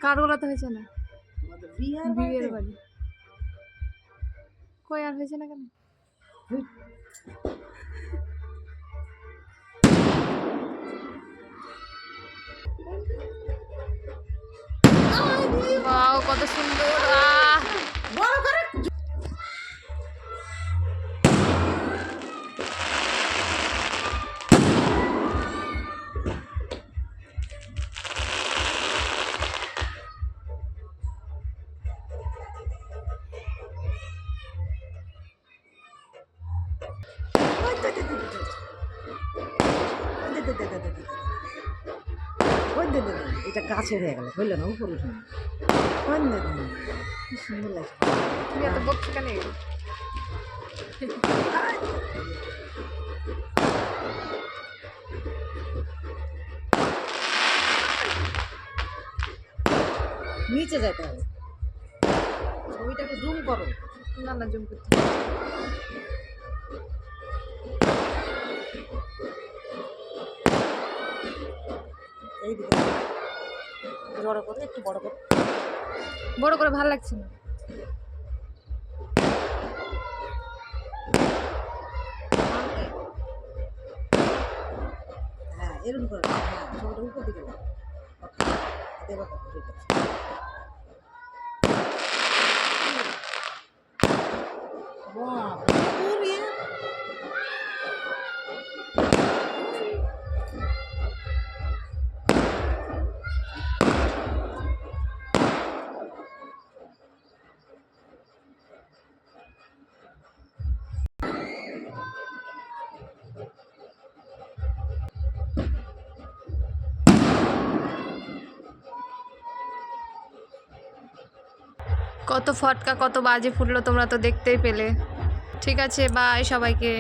কার গোলাতে হয়েছে না? আমাদের বিহার বিয়ের বাড়ি। কই আর হয়েছে না কেন? ওয়াও কত সুন্দর! বড় করে এটা কাছে হয়ে গেল, হইল না উপরে উঠে কি সুন্দর লাগছে। তুমি এত বকছো কেন? নিচে যেতে হবে, ছবিটাকে জুম করো। না না, জুম করতে এইদিকে বড় করে, একটু বড় করে। বড় করে ভালো লাগছে না। হ্যাঁ এরকম করে, হ্যাঁ ছবিটা উপর দিকে নাও। দেবা কথা ঠিক আছে। বাহ, দূর ইয়ে। কত ফটকা, কত বাজি ফুটলো, তোমরা তো দেখতেই পেলে। ঠিক আছে, বাই সবাইকে।